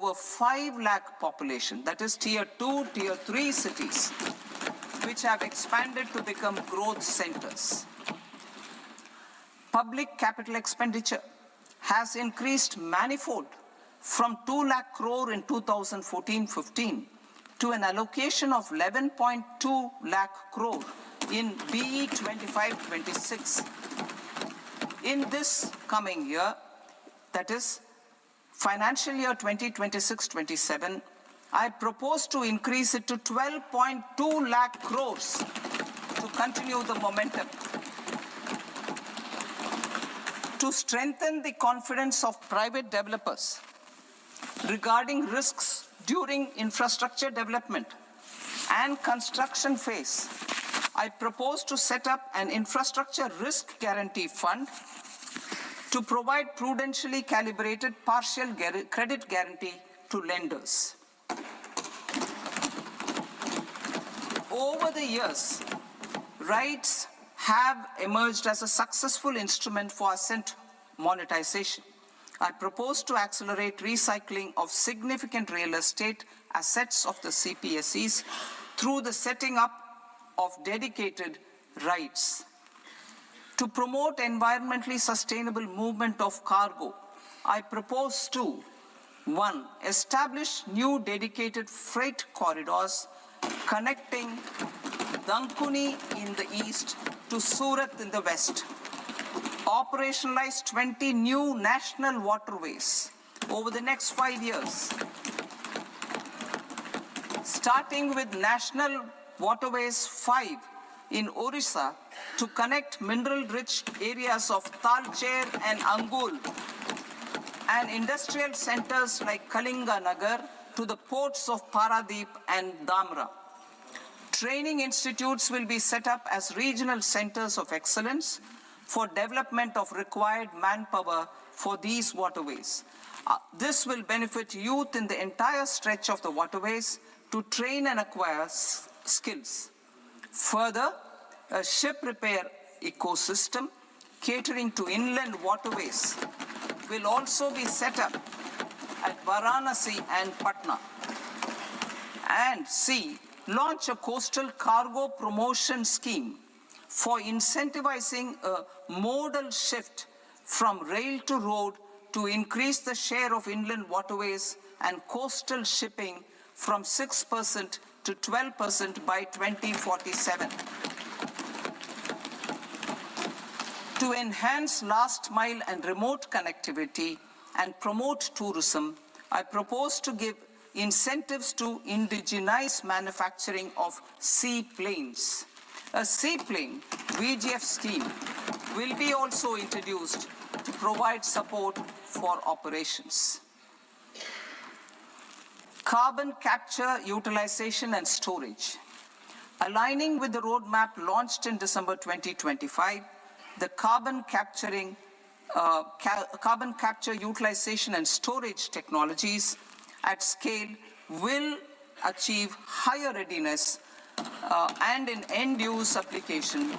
over 5 lakh population, that is tier 2, tier 3 cities, which have expanded to become growth centers. Public capital expenditure has increased manifold from 2 lakh crore in 2014-15 to an allocation of 11.2 lakh crore in BE 25-26. In this coming year, that is financial year 2026-27, I propose to increase it to 12.2 lakh crores to continue the momentum. To strengthen the confidence of private developers regarding risks during infrastructure development and construction phase, I propose to set up an infrastructure risk guarantee fund to provide prudentially calibrated partial credit guarantee to lenders. Over the years, RITES have emerged as a successful instrument for asset monetization. I propose to accelerate recycling of significant real estate assets of the CPSEs through the setting up of dedicated RITES. To promote environmentally sustainable movement of cargo, I propose to 1. Establish new dedicated freight corridors connecting Dankuni in the east to Surat in the west. Operationalize 20 new national waterways over the next 5 years. Starting with National Waterways 5 in Orissa to connect mineral-rich areas of Talcher and Angul and industrial centers like Kalinga Nagar to the ports of Paradeep and Dhamra. Training institutes will be set up as regional centers of excellence for development of required manpower for these waterways. This will benefit youth in the entire stretch of the waterways to train and acquire skills. Further, a ship repair ecosystem catering to inland waterways will also be set up at Varanasi and Patna. And C, launch a coastal cargo promotion scheme for incentivizing a modal shift from rail to road to increase the share of inland waterways and coastal shipping from 6% to 12% by 2047. To enhance last mile and remote connectivity and promote tourism, I propose to give incentives to indigenize manufacturing of seaplanes. A seaplane VGF scheme will be also introduced to provide support for operations. Carbon capture, utilization and storage. Aligning with the roadmap launched in December 2025, the carbon capture, utilization and storage technologies at scale will achieve higher readiness and in end-use application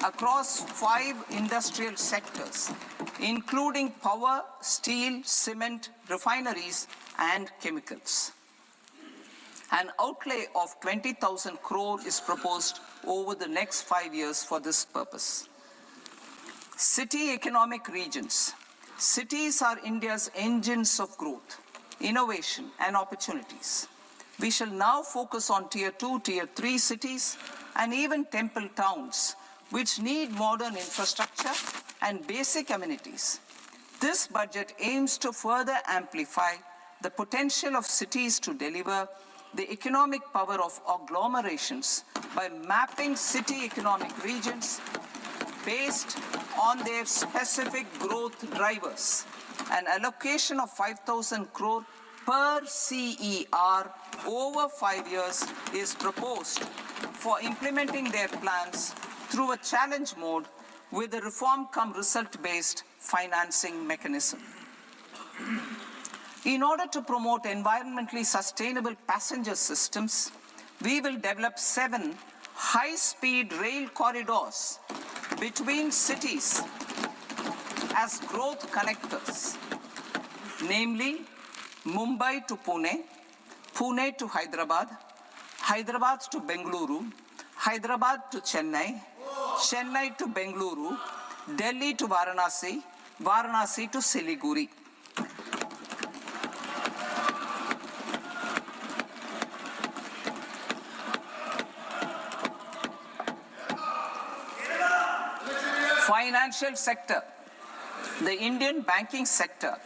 across 5 industrial sectors, including power, steel, cement, refineries, and chemicals. An outlay of 20,000 crore is proposed over the next 5 years for this purpose. City economic regions. Cities are India's engines of growth, innovation, and opportunities. We shall now focus on tier 2, tier 3 cities, and even temple towns, which need modern infrastructure and basic amenities. This budget aims to further amplify the potential of cities to deliver the economic power of agglomerations by mapping city economic regions based on their specific growth drivers. An allocation of 5,000 crore per CER over 5 years is proposed for implementing their plans through a challenge mode with a reform-cum-result-based financing mechanism. In order to promote environmentally sustainable passenger systems, we will develop 7 high-speed rail corridors between cities as growth connectors, namely Mumbai to Pune, Pune to Hyderabad, Hyderabad to Bengaluru, Hyderabad to Chennai, Chennai to Bengaluru, Delhi to Varanasi, Varanasi to Siliguri. Financial sector. The Indian banking sector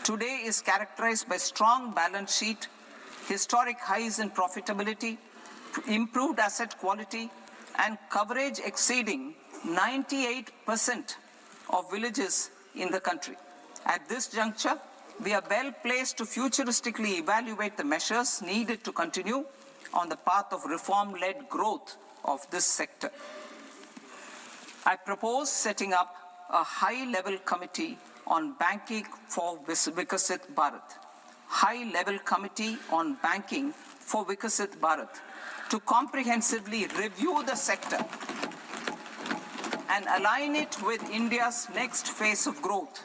today is characterized by strong balance sheet, historic highs in profitability, improved asset quality, and coverage exceeding 98% of villages in the country. At this juncture, we are well placed to futuristically evaluate the measures needed to continue on the path of reform-led growth of this sector. I propose setting up a high-level committee on banking for Vikasit Bharat. High-level committee on banking for Vikasit Bharat to comprehensively review the sector and align it with India's next phase of growth,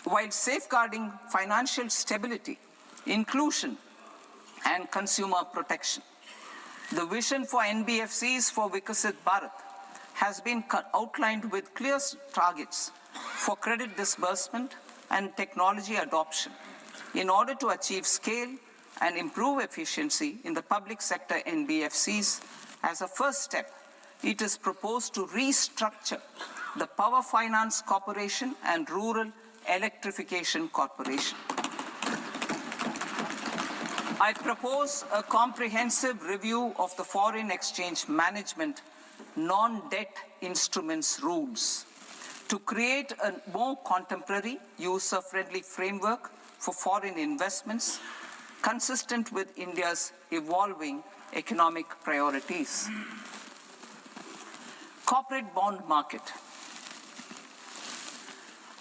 while safeguarding financial stability, inclusion, and consumer protection. The vision for NBFCs for Vikasit Bharat has been outlined with clear targets for credit disbursement and technology adoption in order to achieve scale and improve efficiency in the public sector NBFCs. As a first step, it is proposed to restructure the Power Finance Corporation and Rural Electrification Corporation. I propose a comprehensive review of the foreign exchange management non-debt instruments rules to create a more contemporary, user-friendly framework for foreign investments consistent with India's evolving economic priorities. Corporate bond market.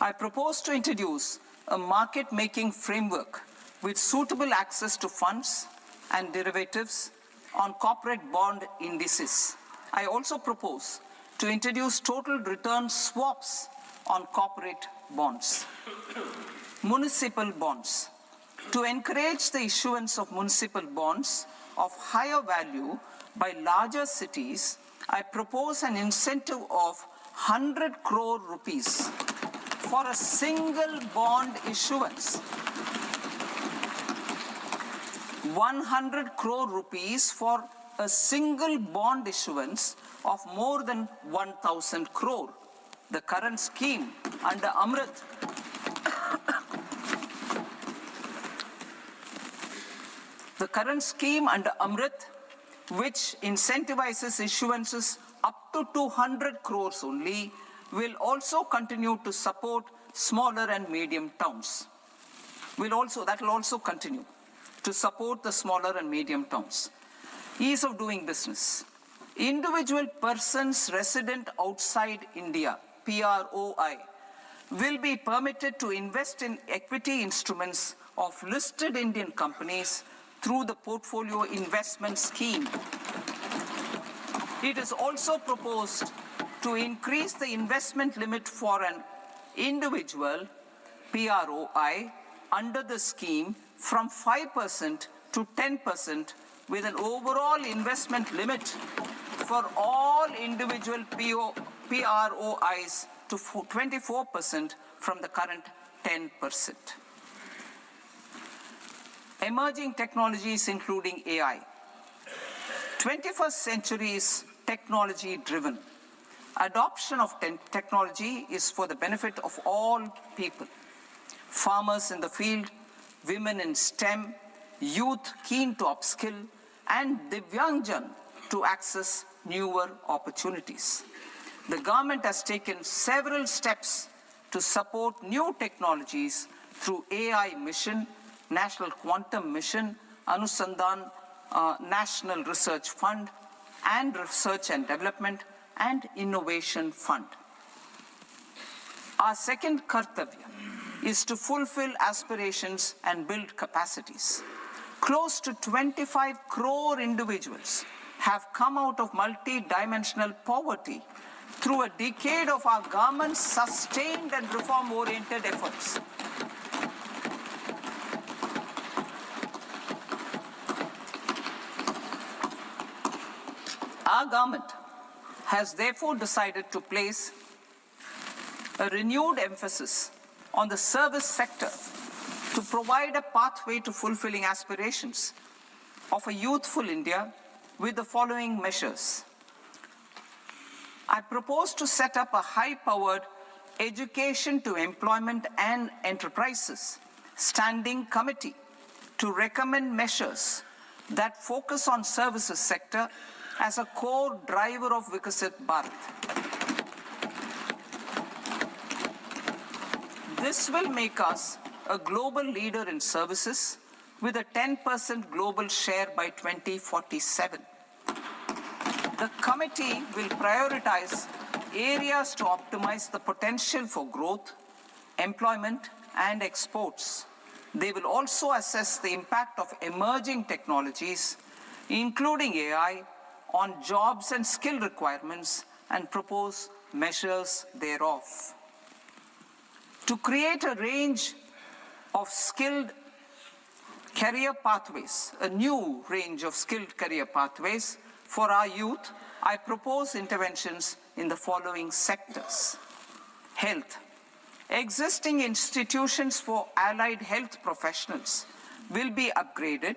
I propose to introduce a market-making framework with suitable access to funds and derivatives on corporate bond indices. I also propose to introduce total return swaps on corporate bonds. Municipal bonds. To encourage the issuance of municipal bonds of higher value by larger cities, I propose an incentive of 100 crore rupees for a single bond issuance. 100 crore rupees for a single bond issuance of more than 1,000 crore. The current scheme under Amrit which incentivizes issuances up to 200 crores only, will also continue to support smaller and medium towns. That will also continue to support the smaller and medium towns. Ease of doing business. Individual persons resident outside India, PROI, will be permitted to invest in equity instruments of listed Indian companies through the Portfolio Investment Scheme. It is also proposed to increase the investment limit for an individual PROI under the scheme from 5% to 10%, with an overall investment limit for all individual PROIs to 24% from the current 10%. Emerging technologies including AI. 21st century is technology-driven. Adoption of technology is for the benefit of all people. Farmers in the field, women in STEM, youth keen to upskill, and Divyangjan to access newer opportunities. The government has taken several steps to support new technologies through AI Mission, National Quantum Mission, Anusandhan National Research Fund, and Research and Development and Innovation Fund. Our second kartavya is to fulfill aspirations and build capacities. Close to 25 crore individuals have come out of multi-dimensional poverty through a decade of our government's sustained and reform-oriented efforts. Our government has therefore decided to place a renewed emphasis on the service sector to provide a pathway to fulfilling aspirations of a youthful India with the following measures. I propose to set up a high-powered Education to Employment and Enterprises Standing Committee to recommend measures that focus on services sector as a core driver of Vikasit Bharat. This will make us a global leader in services with a 10% global share by 2047. The committee will prioritize areas to optimize the potential for growth, employment, and exports. They will also assess the impact of emerging technologies, including AI, on jobs and skill requirements and propose measures thereof. To create a range of skilled career pathways, a new range of skilled career pathways for our youth, I propose interventions in the following sectors. Health. Existing institutions for allied health professionals will be upgraded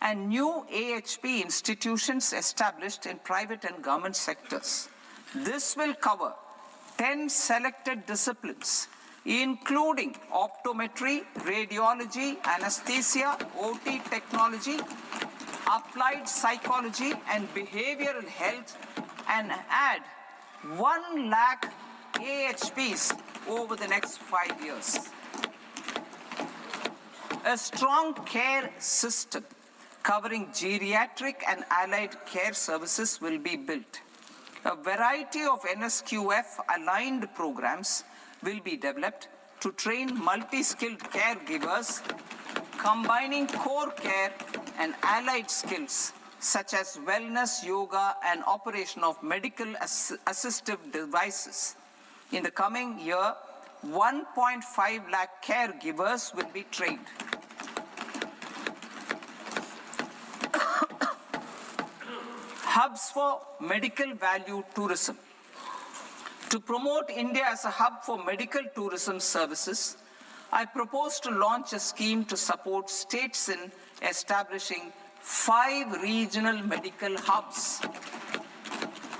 and new AHP institutions established in private and government sectors. This will cover 10 selected disciplines, including optometry, radiology, anesthesia, OT technology, applied psychology, and behavioral health, and add 1 lakh AHPs over the next 5 years. A strong care system covering geriatric and allied care services will be built. A variety of NSQF-aligned programs will be developed to train multi-skilled caregivers, combining core care and allied skills such as wellness, yoga, and operation of medical assistive devices. In the coming year, 1.5 lakh caregivers will be trained. Hubs for medical value tourism. To promote India as a hub for medical tourism services, I propose to launch a scheme to support states in establishing 5 regional medical hubs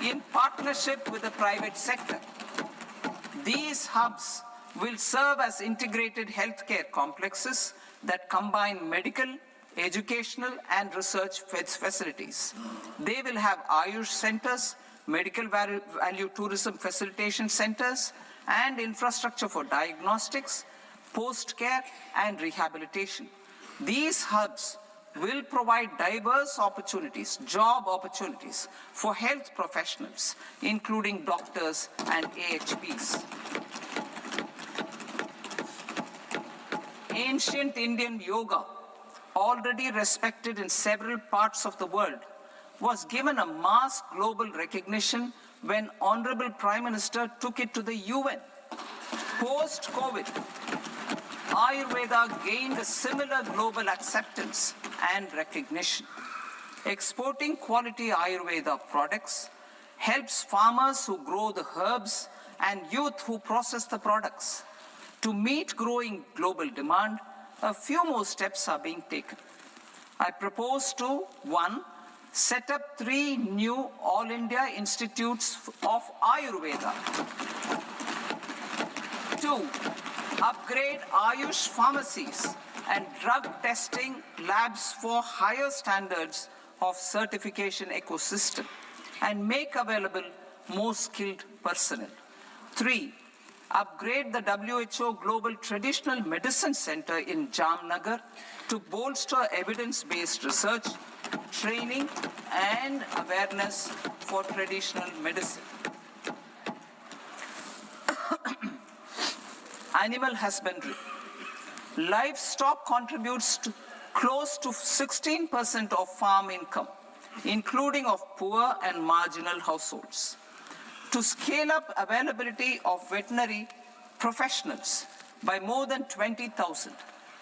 in partnership with the private sector. These hubs will serve as integrated healthcare complexes that combine medical, educational, and research facilities. They will have Ayush centers, medical value tourism facilitation centers, and infrastructure for diagnostics, post-care, and rehabilitation. These hubs will provide diverse opportunities, job opportunities for health professionals, including doctors and AHPs. Ancient Indian yoga, already respected in several parts of the world, was given a mass global recognition when Honorable Prime Minister took it to the UN. Post-COVID, Ayurveda gained a similar global acceptance and recognition. Exporting quality Ayurveda products helps farmers who grow the herbs and youth who process the products. To meet growing global demand, a few more steps are being taken. I propose to, 1, set up 3 new All India Institutes of Ayurveda. 2, upgrade Ayush pharmacies and drug testing labs for higher standards of certification ecosystem and make available more skilled personnel. 3, upgrade the WHO Global Traditional Medicine Center in Jamnagar to bolster evidence-based research, training, and awareness for traditional medicine. Animal husbandry. Livestock contributes to close to 16% of farm income, including of poor and marginal households. To scale up availability of veterinary professionals by more than 20,000,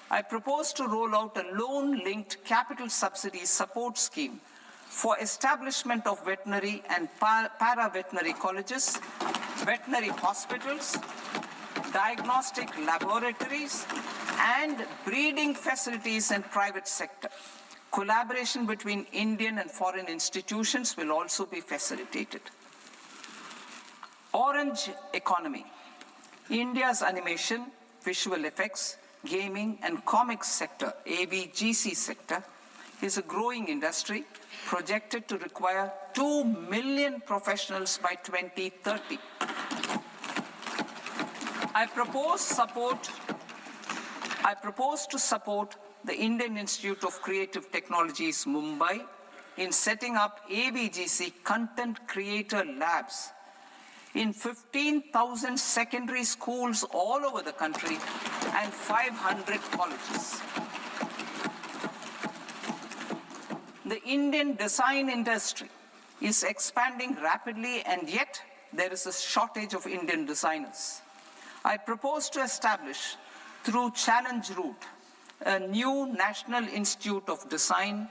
I propose to roll out a loan-linked capital subsidy support scheme for establishment of veterinary and para-veterinary colleges, veterinary hospitals, diagnostic laboratories, and breeding facilities in private sector. Collaboration between Indian and foreign institutions will also be facilitated. Orange economy. India's animation, visual effects, gaming, and comics sector, AVGC sector, is a growing industry projected to require 2 million professionals by 2030. I propose to support the Indian Institute of Creative Technologies, Mumbai, in setting up AVGC content creator labs in 15,000 secondary schools all over the country and 500 colleges. The Indian design industry is expanding rapidly, and yet there is a shortage of Indian designers. I propose to establish, through Challenge Route, a new National Institute of Design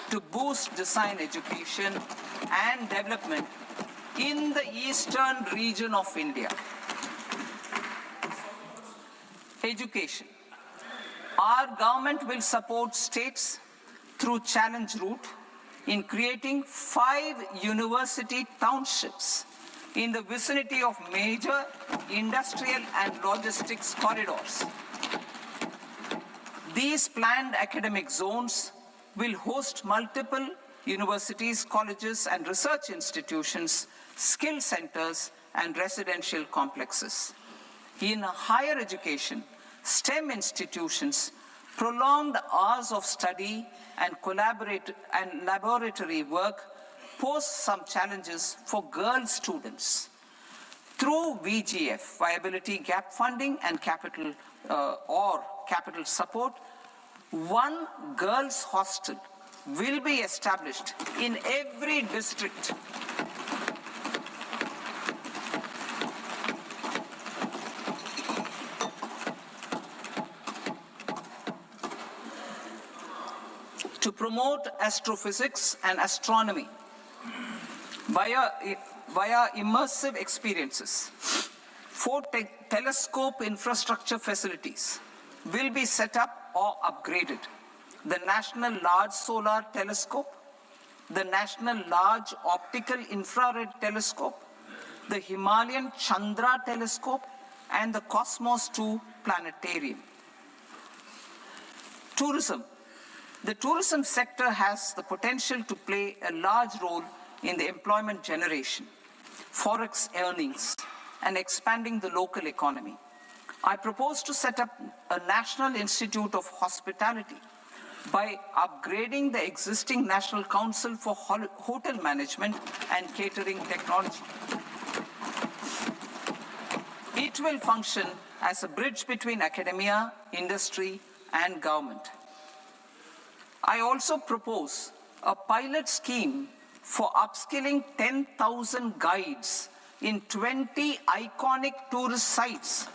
to boost design education and development in the eastern region of India. Education. Our government will support states through Challenge Route in creating 5 university townships in the vicinity of major industrial and logistics corridors. These planned academic zones will host multiple universities, colleges, and research institutions, skill centers, and residential complexes. In higher education, STEM institutions, prolonged hours of study and laboratory work pose some challenges for girl students. Through VGF, Viability Gap Funding and capital support, one girls' hostel will be established in every district. To promote astrophysics and astronomy via immersive experiences. 4 telescope infrastructure facilities will be set up or upgraded. The National Large Solar Telescope, the National Large Optical Infrared Telescope, the Himalayan Chandra Telescope, and the Cosmos 2 Planetarium. Tourism. The tourism sector has the potential to play a large role in the employment generation, forex earnings, and expanding the local economy. I propose to set up a National Institute of Hospitality by upgrading the existing National Council for Hotel Management and Catering Technology. It will function as a bridge between academia, industry, and government. I also propose a pilot scheme for upskilling 10,000 guides in 20 iconic tourist sites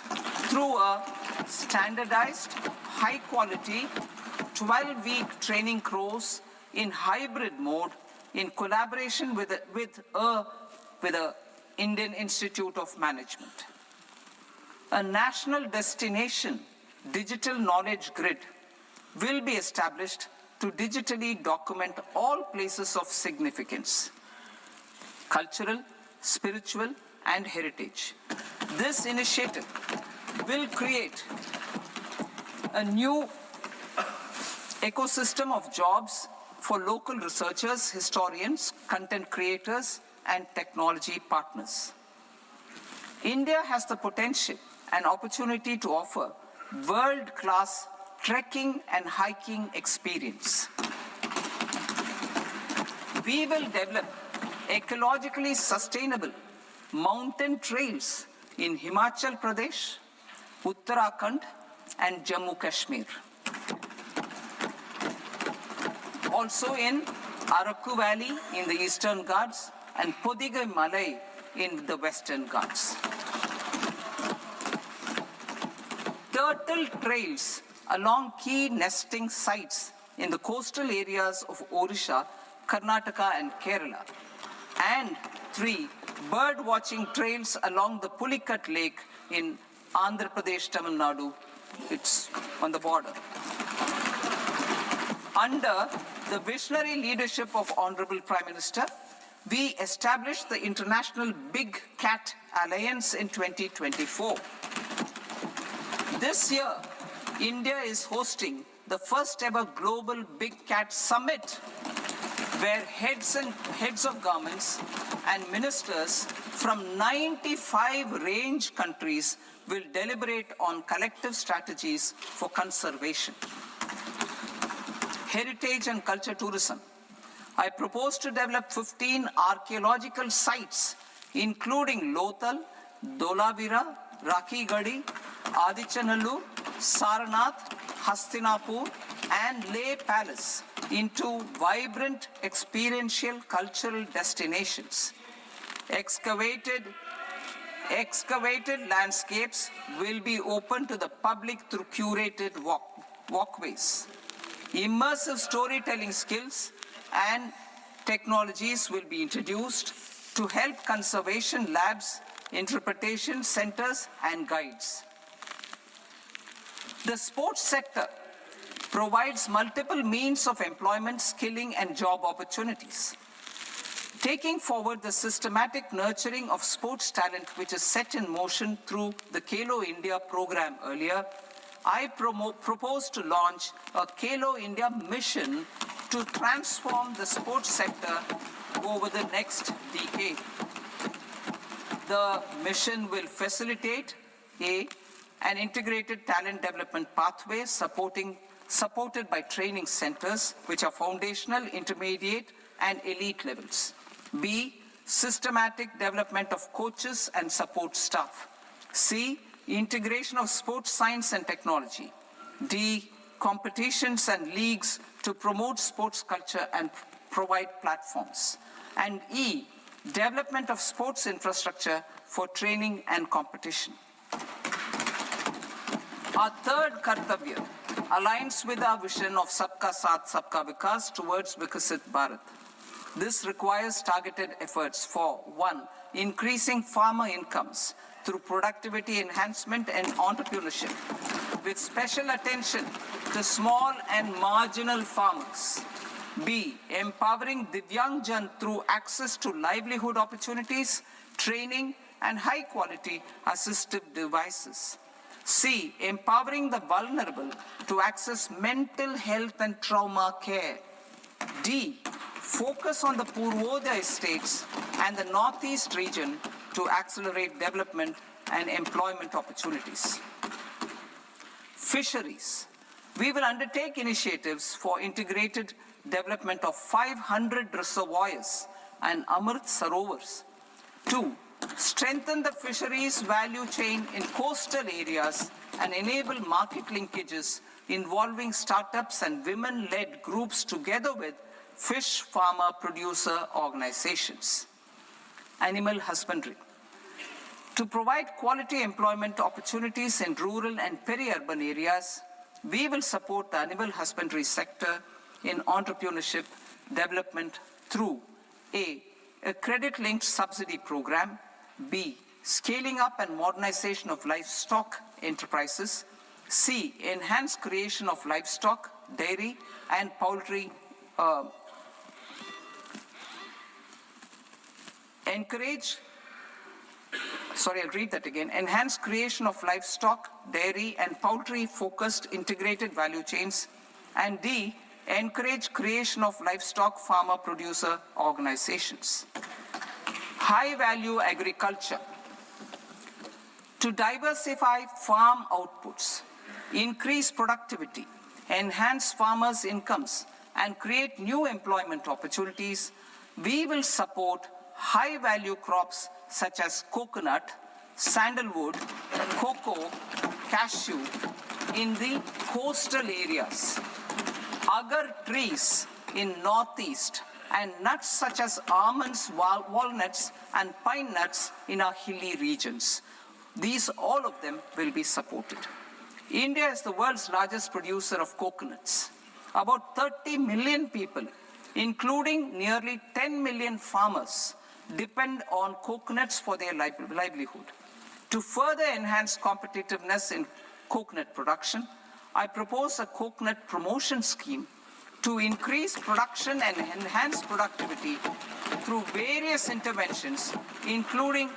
through a standardized, high-quality, 12-week training course in hybrid mode in collaboration with the Indian Institute of Management. A national destination digital knowledge grid will be established to digitally document all places of significance, cultural, spiritual, and heritage. This initiative will create a new ecosystem of jobs for local researchers, historians, content creators, and technology partners. India has the potential and opportunity to offer world-class trekking and hiking experience. We will develop ecologically sustainable mountain trails in Himachal Pradesh, Uttarakhand, and Jammu Kashmir. Also in Araku Valley in the Eastern Ghats and Podigai Malai in the Western Ghats. Turtle trails along key nesting sites in the coastal areas of Odisha Karnataka and Kerala. And 3, bird watching trails along the Pulikat Lake in Andhra Pradesh, Tamil Nadu. It's on the border. Under the visionary leadership of Honorable Prime Minister, we established the International Big Cat Alliance in 2024. This year, India is hosting the first ever Global Big Cat Summit, where heads of governments and ministers from 95 range countries will deliberate on collective strategies for conservation. Heritage and culture tourism. I propose to develop 15 archaeological sites, including Lothal, Dolavira, Rakhi Gadi, Adichanallur, Saranath, Hastinapur, and Leh Palace into vibrant experiential cultural destinations. Excavated landscapes will be open to the public through curated walkways. Immersive storytelling skills and technologies will be introduced to help conservation labs, interpretation centers, and guides. The sports sector provides multiple means of employment, skilling, and job opportunities. Taking forward the systematic nurturing of sports talent, which is set in motion through the Khelo India program earlier, I propose to launch a Khelo India mission to transform the sports sector over the next decade. The mission will facilitate an integrated talent development pathway supported by training centers, which are foundational, intermediate, and elite levels. B, systematic development of coaches and support staff. C, integration of sports science and technology. D, competitions and leagues to promote sports culture and provide platforms. And E, development of sports infrastructure for training and competition. Our third Kartavya aligns with our vision of Sabka Saath, Sabka Vikas towards Vikasit Bharat. This requires targeted efforts for 1, increasing farmer incomes through productivity enhancement and entrepreneurship, with special attention to small and marginal farmers. B, empowering Divyangjan through access to livelihood opportunities, training, and high-quality assistive devices. C, empowering the vulnerable to access mental health and trauma care. D, focus on the Purvodaya states and the Northeast region to accelerate development and employment opportunities. Fisheries. We will undertake initiatives for integrated development of 500 reservoirs and Amrit Sarovars. 2, strengthen the fisheries value chain in coastal areas and enable market linkages involving startups and women-led groups together with fish farmer producer organizations. Animal husbandry. To provide quality employment opportunities in rural and peri-urban areas, we will support the animal husbandry sector in entrepreneurship development through A, credit-linked subsidy program, B, scaling up and modernization of livestock enterprises, C, enhanced creation of livestock, dairy, and poultry enhanced creation of livestock, dairy, and poultry-focused integrated value chains, and D, encourage creation of livestock farmer-producer organizations. High-value agriculture. To diversify farm outputs, increase productivity, enhance farmers' incomes, and create new employment opportunities, we will support high-value crops such as coconut, sandalwood, cocoa, cashew in the coastal areas, agar trees in Northeast, and nuts such as almonds, walnuts, and pine nuts in our hilly regions. All of them will be supported. India is the world's largest producer of coconuts. About 30 million people including nearly 10 million farmers, depend on coconuts for their livelihood. To further enhance competitiveness in coconut production, I propose a coconut promotion scheme to increase production and enhance productivity through various interventions, including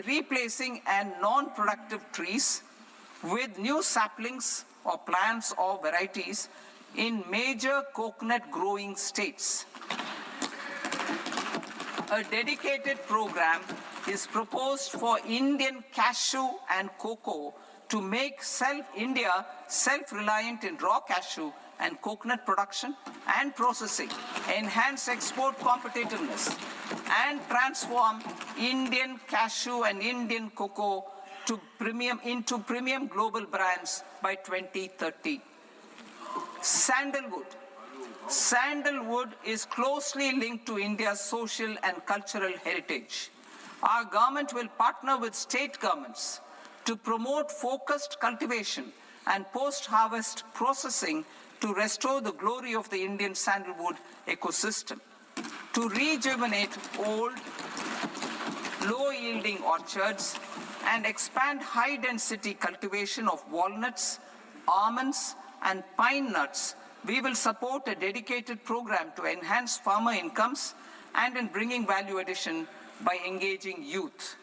replacing and non-productive trees with new saplings or plants or varieties in major coconut growing states. A dedicated program is proposed for Indian cashew and cocoa to make India self-reliant in raw cashew and coconut production and processing, enhance export competitiveness, and transform Indian cashew and Indian cocoa into premium global brands by 2030. Sandalwood. Sandalwood is closely linked to India's social and cultural heritage. Our government will partner with state governments to promote focused cultivation and post-harvest processing to restore the glory of the Indian sandalwood ecosystem, to rejuvenate old, low-yielding orchards, and expand high-density cultivation of walnuts, almonds, and pine nuts. We will support a dedicated program to enhance farmer incomes and in bringing value addition by engaging youth.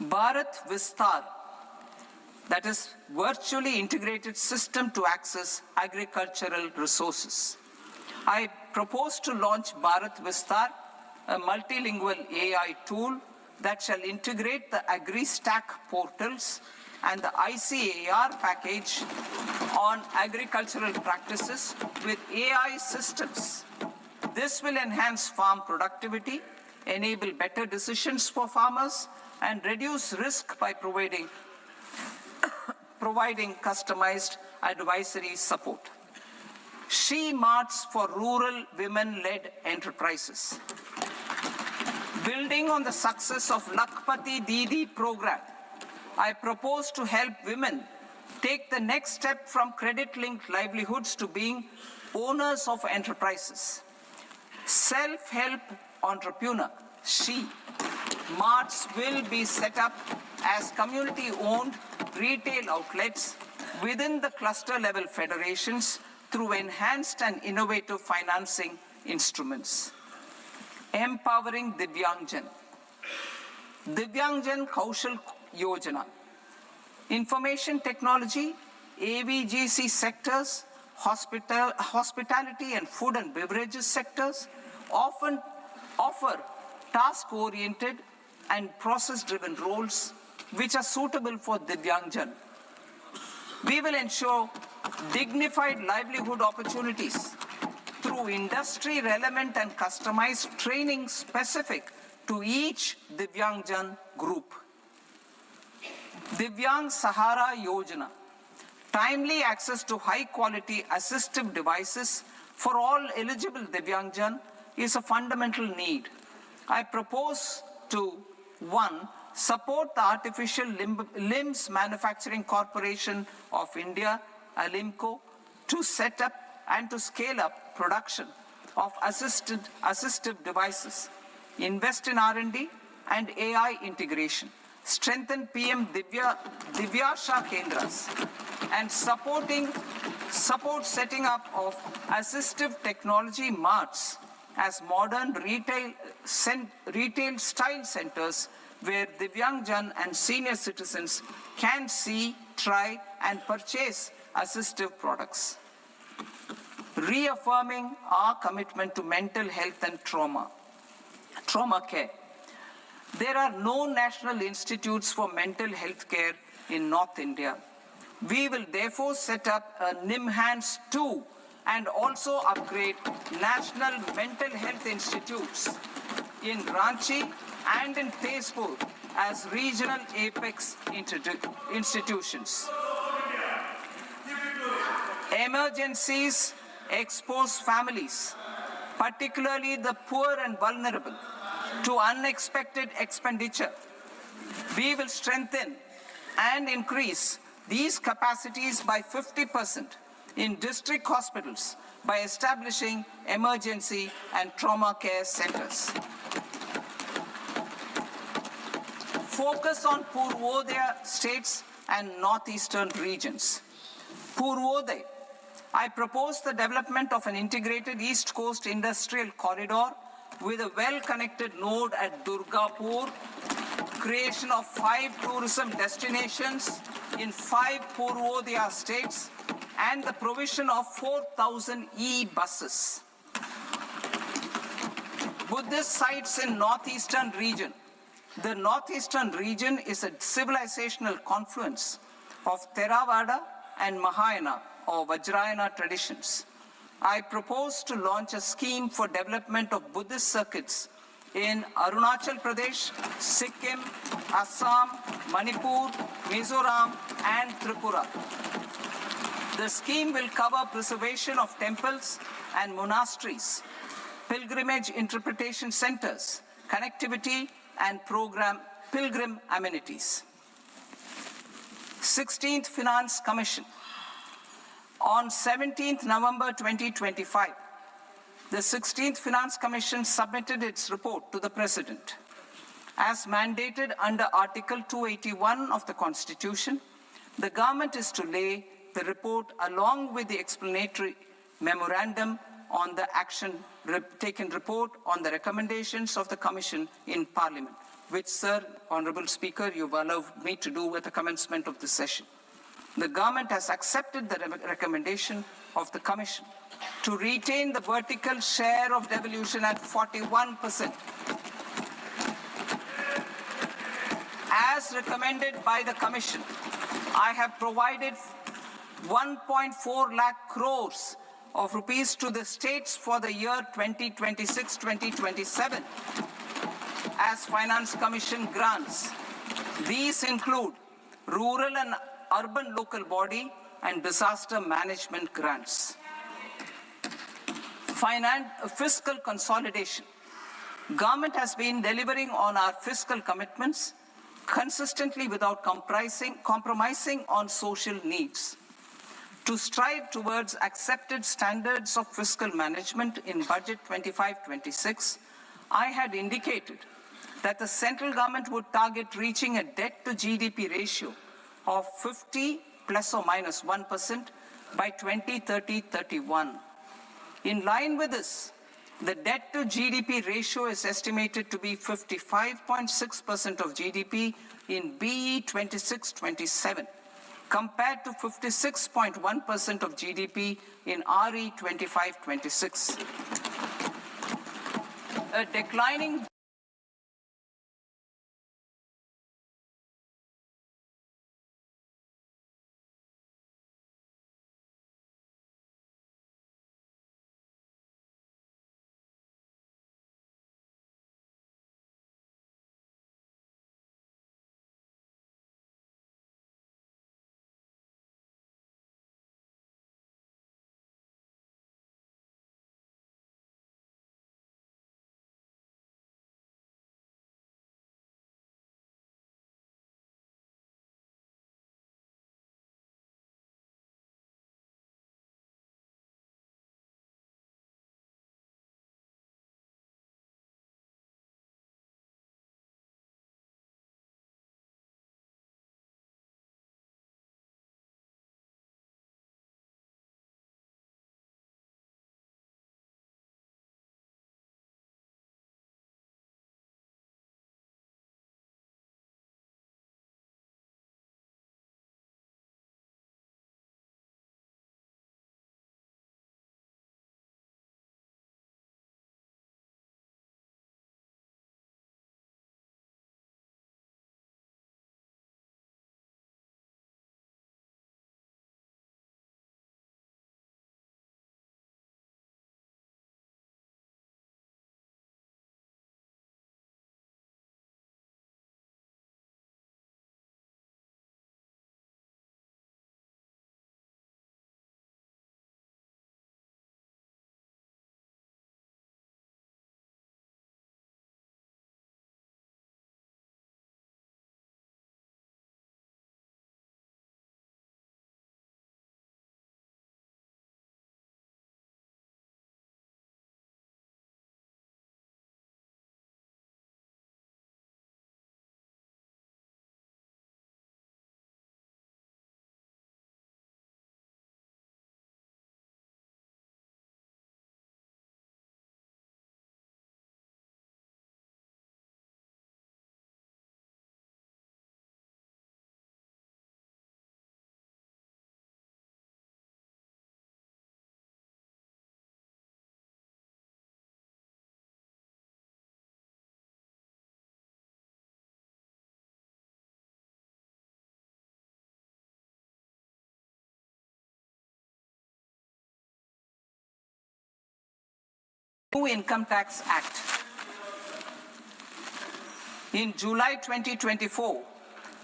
Bharat Vistar, that is virtually integrated system to access agricultural resources. I propose to launch Bharat Vistar, a multilingual AI tool that shall integrate the AgriStack portals and the ICAR package on agricultural practices with AI systems. This will enhance farm productivity, enable better decisions for farmers, and reduce risk by providing customized advisory support. She Marts for rural women-led enterprises. Building on the success of Lakpati Didi program, I propose to help women take the next step from credit-linked livelihoods to being owners of enterprises. Self-help entrepreneur, She Marts will be set up as community-owned retail outlets within the cluster-level federations through enhanced and innovative financing instruments. Empowering Divyangjan. Divyangjan Kaushal Yojana. Information technology, AVGC sectors, hospitality and food and beverages sectors often offer task-oriented and process-driven roles which are suitable for Divyangjan. We will ensure dignified livelihood opportunities through industry-relevant and customized training specific to each Divyangjan group. Divyang Sahara Yojana. Timely access to high-quality assistive devices for all eligible Divyangjan is a fundamental need. I propose to, 1, support the Artificial Limbs Manufacturing Corporation of India, ALIMCO, to set up and to scale up production of assistive devices, invest in R&D and AI integration, strengthen PM Divyasha Kendras, and support setting up of assistive technology marts as modern retail style centers where Divyangjan and senior citizens can see, try, and purchase assistive products. Reaffirming our commitment to mental health and trauma care. There are no national institutes for mental health care in North India. We will therefore set up a NIMHANS 2 and also upgrade national mental health institutes in Ranchi and in Tezpur as regional apex institutions. Emergencies expose families, particularly the poor and vulnerable, to unexpected expenditure. We will strengthen and increase these capacities by 50% in district hospitals by establishing emergency and trauma care centers. Focus on Purvodaya states and northeastern regions. Purvodaya, I propose the development of an integrated East Coast industrial corridor with a well-connected node at Durgapur, creation of 5 tourism destinations in 5 Purvodaya states, and the provision of 4,000 e-buses. Buddhist sites in northeastern region. The northeastern region is a civilizational confluence of Theravada and Mahayana or Vajrayana traditions. I propose to launch a scheme for development of Buddhist circuits in Arunachal Pradesh, Sikkim, Assam, Manipur, Mizoram, and Tripura. The scheme will cover preservation of temples and monasteries, pilgrimage interpretation centers, connectivity, and pilgrim amenities. 16th Finance Commission. On 17th November 2025, the 16th Finance Commission submitted its report to the President. As mandated under Article 281 of the Constitution, the government is to lay the report along with the explanatory memorandum on the action taken report on the recommendations of the Commission in Parliament, which, Sir, Honourable Speaker, you've allowed me to do at the commencement of this session. The government has accepted the recommendation of the Commission to retain the vertical share of devolution at 41%. As recommended by the Commission, I have provided 1.4 lakh crores of rupees to the states for the year 2026-2027 as Finance Commission grants. These include rural and urban local body and disaster management grants. Fiscal consolidation. Government has been delivering on our fiscal commitments consistently without compromising on social needs. To strive towards accepted standards of fiscal management in Budget 25-26, I had indicated that the central government would target reaching a debt-to-GDP ratio of 50 plus or minus 1% by 2030-31. In line with this, the debt-to-GDP ratio is estimated to be 55.6% of GDP in BE 26-27. compared to 56.1% of GDP in RE 25-26. A declining New Income Tax Act. In July 2024,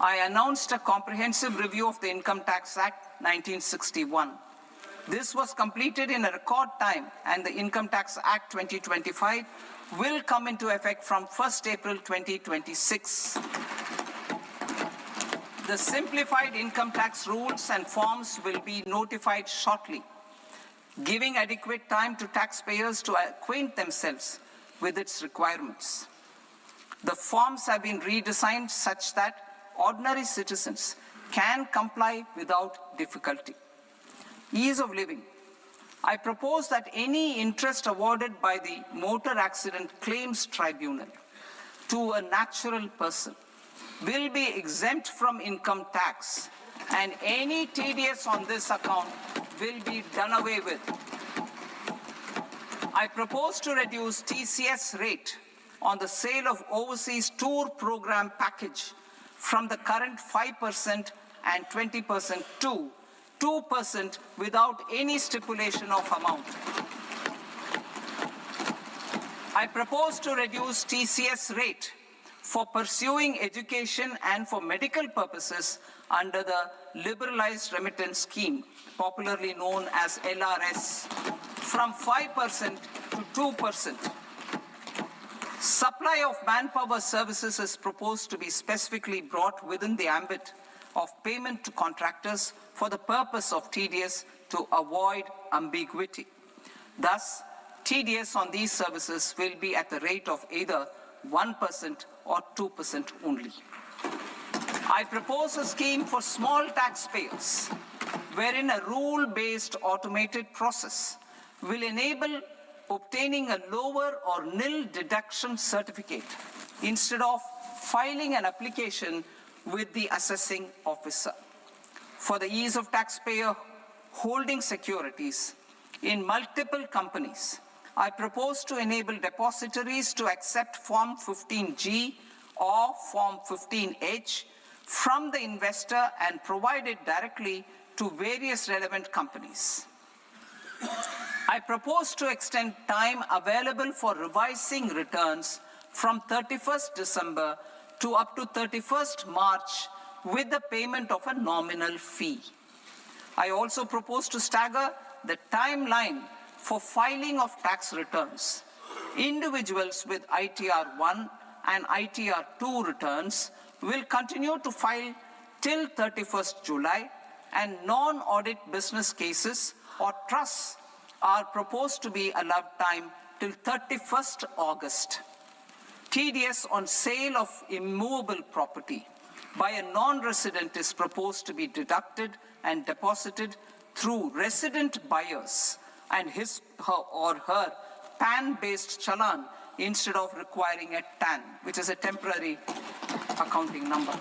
I announced a comprehensive review of the Income Tax Act 1961. This was completed in a record time, and the Income Tax Act 2025 will come into effect from 1st April 2026. The simplified income tax rules and forms will be notified shortly, giving adequate time to taxpayers to acquaint themselves with its requirements. The forms have been redesigned such that ordinary citizens can comply without difficulty. Ease of living. I propose that any interest awarded by the Motor Accident Claims Tribunal to a natural person will be exempt from income tax, and any TDS on this account will be done away with. I propose to reduce TCS rate on the sale of overseas tour program package from the current 5% and 20% to 2% without any stipulation of amount. I propose to reduce TCS rate for pursuing education and for medical purposes under the Liberalized Remittance Scheme, popularly known as LRS, from 5% to 2%. Supply of manpower services is proposed to be specifically brought within the ambit of payment to contractors for the purpose of TDS to avoid ambiguity. Thus, TDS on these services will be at the rate of either 1% or 2% only. I propose a scheme for small taxpayers, wherein a rule-based automated process will enable obtaining a lower or nil deduction certificate instead of filing an application with the assessing officer. For the ease of taxpayer holding securities in multiple companies, I propose to enable depositories to accept Form 15G or Form 15H from the investor and provide it directly to various relevant companies. I propose to extend time available for revising returns from 31st December to up to 31st March with the payment of a nominal fee. I also propose to stagger the timeline for filing of tax returns. Individuals with ITR 1 and ITR 2 returns will continue to file till 31st July, and non-audit business cases or trusts are proposed to be allowed time till 31st August. TDS on sale of immovable property by a non-resident is proposed to be deducted and deposited through resident buyers and his or her PAN-based challan instead of requiring a TAN, which is a temporary accounting number.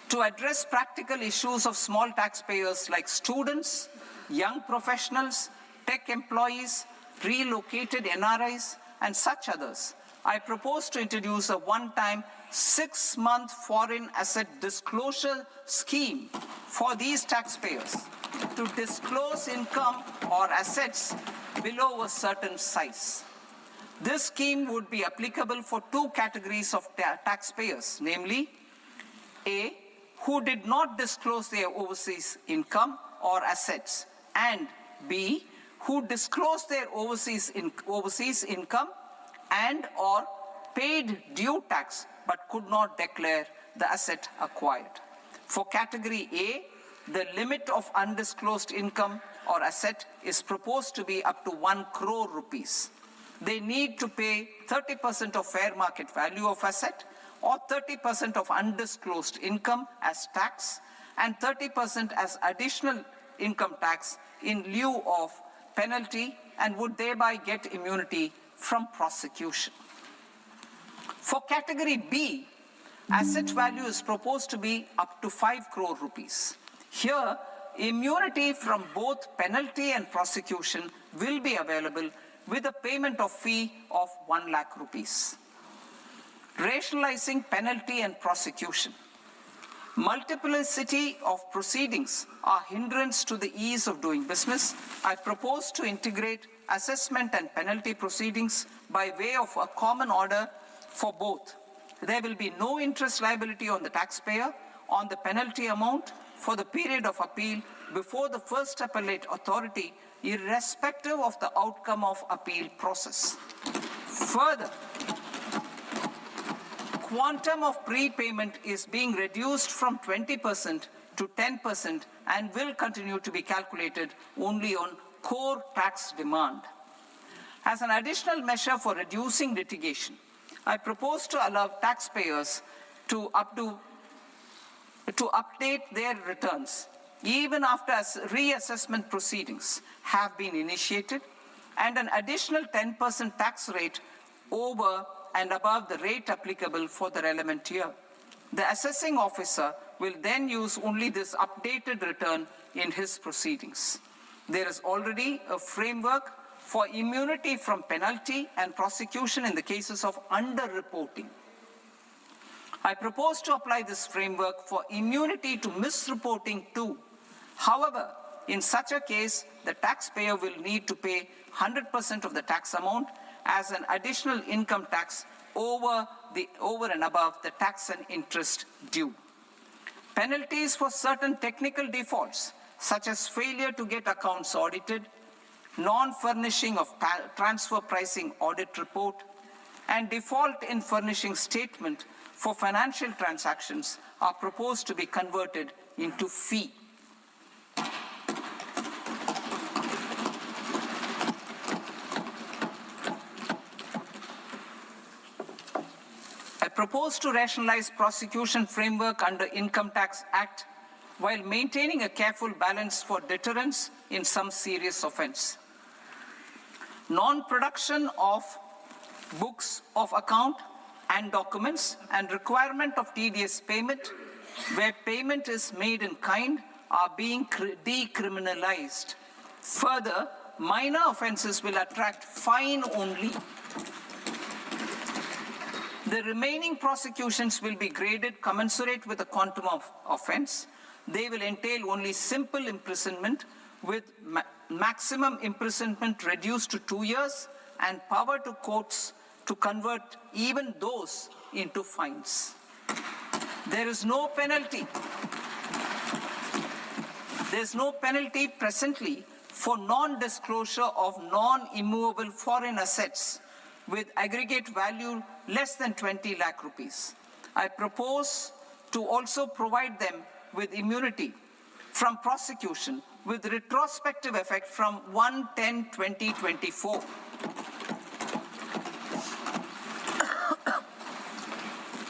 To address practical issues of small taxpayers like students, young professionals, tech employees, relocated NRIs, and such others, I propose to introduce a one-time 6-month foreign asset disclosure scheme for these taxpayers to disclose income or assets below a certain size. This scheme would be applicable for two categories of taxpayers, namely, A, who did not disclose their overseas income or assets, and B, who disclosed their overseas income and or paid due tax but could not declare the asset acquired. For category A, the limit of undisclosed income or asset is proposed to be up to 1 crore rupees. They need to pay 30% of fair market value of asset or 30% of undisclosed income as tax and 30% as additional income tax in lieu of penalty, and would thereby get immunity from prosecution. For category B, asset value is proposed to be up to 5 crore rupees. Here, immunity from both penalty and prosecution will be available with a payment of fee of 1 lakh rupees. Rationalizing penalty and prosecution. Multiplicity of proceedings are hindrance to the ease of doing business. I propose to integrate assessment and penalty proceedings by way of a common order for both. There will be no interest liability on the taxpayer on the penalty amount for the period of appeal before the first appellate authority, irrespective of the outcome of appeal process. Further, quantum of prepayment is being reduced from 20% to 10% and will continue to be calculated only on core tax demand. As an additional measure for reducing litigation, I propose to allow taxpayers to update their returns even after reassessment proceedings have been initiated, and an additional 10% tax rate over and above the rate applicable for the relevant year. The assessing officer will then use only this updated return in his proceedings. There is already a framework for immunity from penalty and prosecution in the cases of underreporting. I propose to apply this framework for immunity to misreporting too. However, in such a case, the taxpayer will need to pay 100% of the tax amount as an additional income tax over and above the tax and interest due. Penalties for certain technical defaults, such as failure to get accounts audited, non-furnishing of transfer pricing audit report, and default in furnishing statement for financial transactions are proposed to be converted into fee. I propose to rationalize prosecution framework under Income Tax Act while maintaining a careful balance for deterrence in some serious offense. Non-production of books of account and documents and requirement of TDS payment where payment is made in kind are being decriminalized. Further, minor offenses will attract fine only. The remaining prosecutions will be graded commensurate with the quantum of offense. They will entail only simple imprisonment with maximum imprisonment reduced to 2 years and power to courts to convert even those into fines. There is no penalty. There's no penalty presently for non-disclosure of non-immovable foreign assets with aggregate value less than 20 lakh rupees. I propose to also provide them with immunity from prosecution with retrospective effect from 1/10/2024.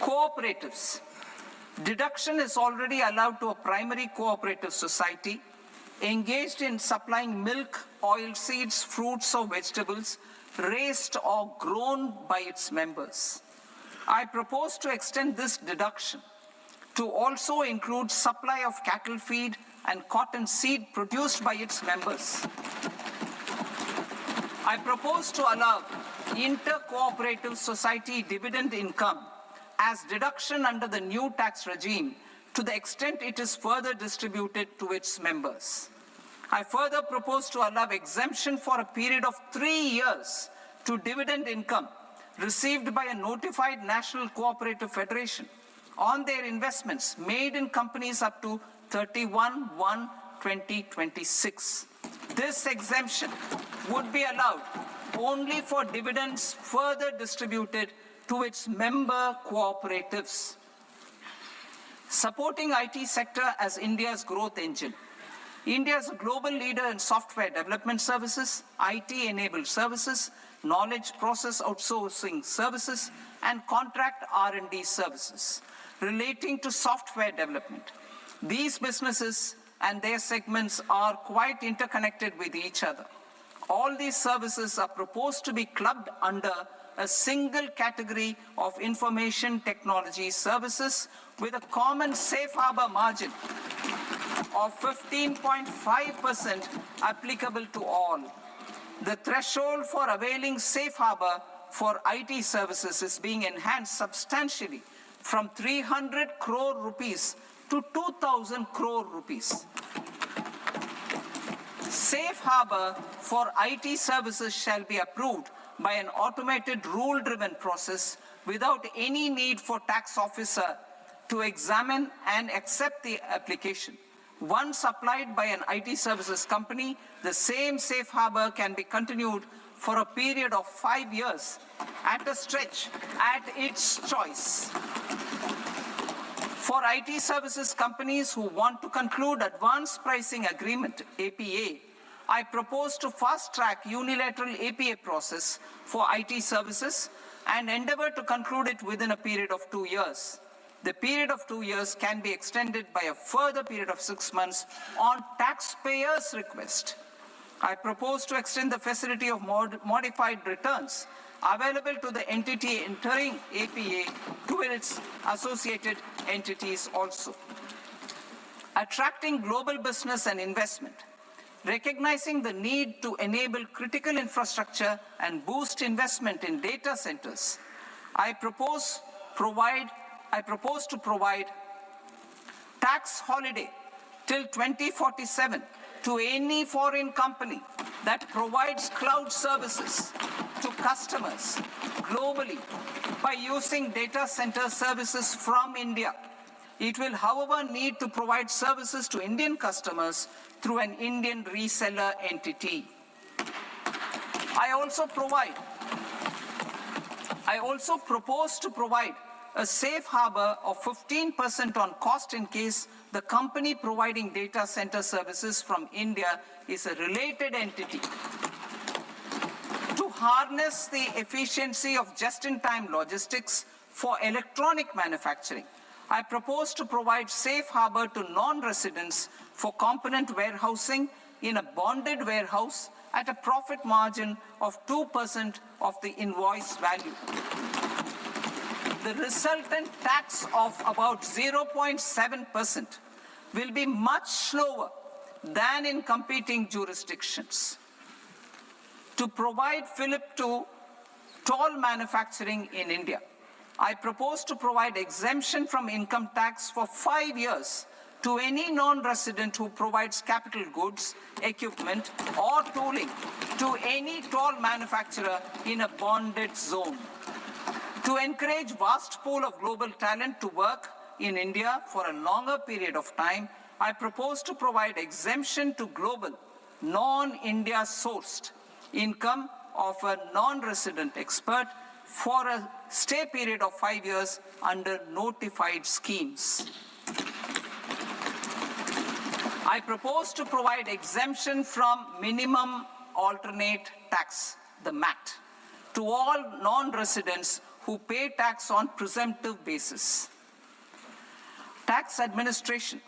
Cooperatives. Deduction is already allowed to a primary cooperative society engaged in supplying milk, oilseeds, fruits or vegetables raised or grown by its members. I propose to extend this deduction to also include supply of cattle feed and cotton seed produced by its members. I propose to allow inter-cooperative society dividend income as deduction under the new tax regime to the extent it is further distributed to its members. I further propose to allow exemption for a period of 3 years to dividend income received by a notified national cooperative federation on their investments made in companies up to 31/1/2026. This exemption would be allowed only for dividends further distributed to its member cooperatives. Supporting IT sector as India's growth engine. India is a global leader in software development services, IT-enabled services, knowledge process outsourcing services, and contract R&D services relating to software development. These businesses and their segments are quite interconnected with each other. All these services are proposed to be clubbed under a single category of information technology services with a common safe harbor margin of 15.5% applicable to all. The threshold for availing safe harbor for IT services is being enhanced substantially from 300 crore rupees to 2,000 crore rupees. Safe harbor for IT services shall be approved by an automated rule-driven process without any need for tax officer to examine and accept the application. Once applied by an IT services company, the same safe harbor can be continued for a period of 5 years at a stretch at its choice. For IT services companies who want to conclude advanced pricing agreement, APA, I propose to fast-track unilateral APA process for IT services and endeavor to conclude it within a period of 2 years. The period of 2 years can be extended by a further period of 6 months on taxpayers' request. I propose to extend the facility of modified returns available to the entity entering APA to its associated entities also. Attracting global business and investment. Recognizing the need to enable critical infrastructure and boost investment in data centers, I propose to provide tax holiday till 2047 to any foreign company that provides cloud services to customers globally by using data center services from India. It will, however, need to provide services to Indian customers through an Indian reseller entity. I also propose to provide a safe harbor of 15% on cost in case the company providing data center services from India is a related entity. To harness the efficiency of just-in-time logistics for electronic manufacturing, I propose to provide safe harbor to non-residents for component warehousing in a bonded warehouse at a profit margin of 2% of the invoice value. The resultant tax of about 0.7% will be much lower than in competing jurisdictions. To provide fillip to toll manufacturing in India, I propose to provide exemption from income tax for 5 years to any non-resident who provides capital goods, equipment, or tooling to any toll manufacturer in a bonded zone. To encourage vast pool of global talent to work in India for a longer period of time, I propose to provide exemption to global, non-India sourced income of a non-resident expert for a stay period of 5 years under notified schemes. I propose to provide exemption from minimum alternate tax, the MAT, to all non-residents who pay tax on presumptive basis. Tax administration.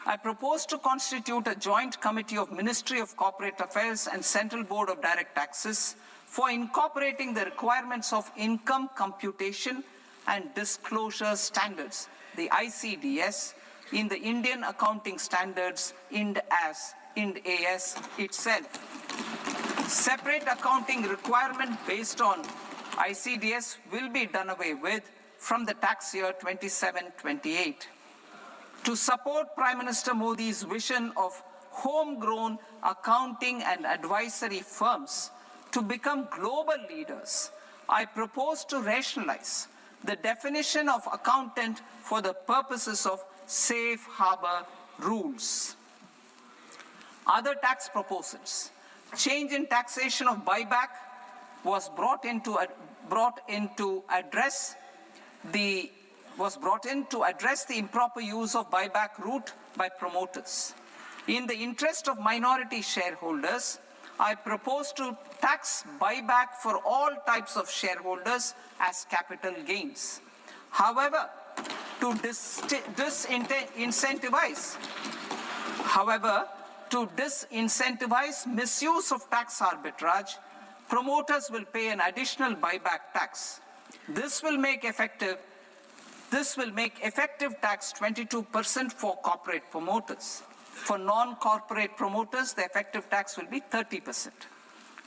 I propose to constitute a joint committee of Ministry of Corporate Affairs and Central Board of Direct Taxes for incorporating the requirements of income computation and disclosure standards, the ICDS, in the Indian Accounting Standards, IND AS itself. Separate accounting requirement based on ICDS will be done away with from the tax year 27-28. To support Prime Minister Modi's vision of homegrown accounting and advisory firms to become global leaders, I propose to rationalize the definition of accountant for the purposes of safe harbor rules. Other tax proposals. Change in taxation of buyback was brought in to address the improper use of buyback route by promoters. In the interest of minority shareholders, I propose to tax buyback for all types of shareholders as capital gains. However, to disincentivize misuse of tax arbitrage, promoters will pay an additional buyback tax. This will make effective tax 22% for corporate promoters. For non-corporate promoters, the effective tax will be 30%.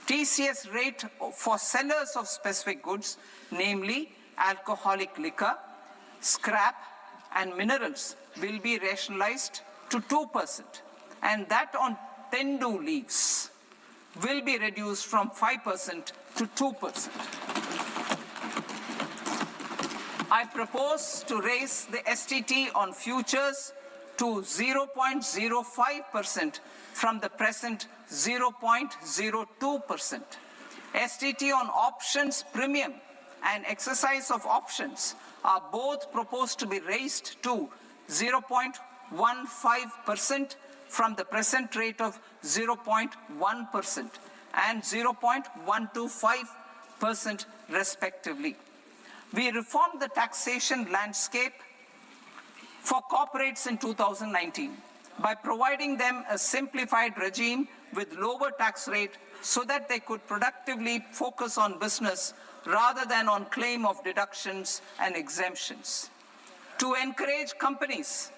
TCS rate for sellers of specific goods, namely alcoholic liquor, scrap, and minerals will be rationalized to 2%, and that on tendu leaves will be reduced from 5% to 2%. I propose to raise the STT on futures to 0.05% from the present 0.02%. STT on options premium and exercise of options are both proposed to be raised to 0.15% from the present rate of 0.1% and 0.125% respectively. We reformed the taxation landscape for corporates in 2019 by providing them a simplified regime with lower tax rate so that they could productively focus on business rather than on claim of deductions and exemptions. To encourage companies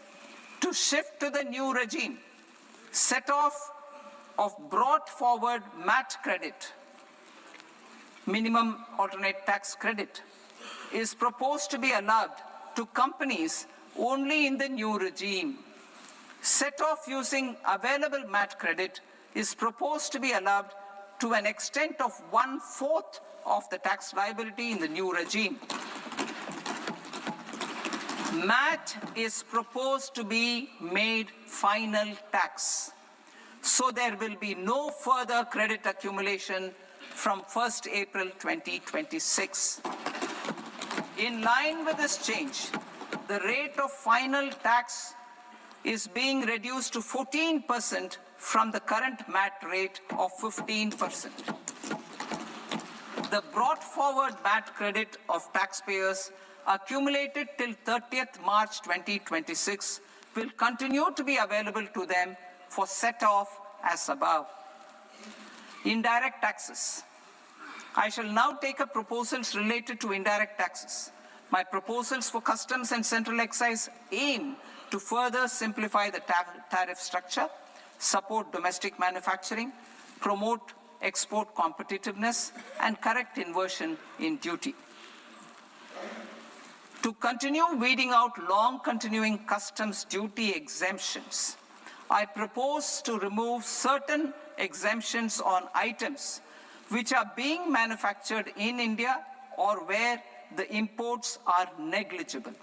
to shift to the new regime, set-off of brought forward MAT credit, minimum alternate tax credit, is proposed to be allowed to companies only in the new regime. Set-off using available MAT credit is proposed to be allowed to an extent of 1/4 of the tax liability in the new regime. MAT is proposed to be made final tax, so there will be no further credit accumulation from 1st April 2026. In line with this change, the rate of final tax is being reduced to 14% from the current MAT rate of 15%. The brought forward MAT credit of taxpayers accumulated till 30th March 2026 will continue to be available to them for set-off as above. Indirect taxes. I shall now take up proposals related to indirect taxes. My proposals for customs and central excise aim to further simplify the tariff structure, support domestic manufacturing, promote export competitiveness, and correct inversion in duty. To continue weeding out long-continuing customs duty exemptions, I propose to remove certain exemptions on items which are being manufactured in India or where the imports are negligible.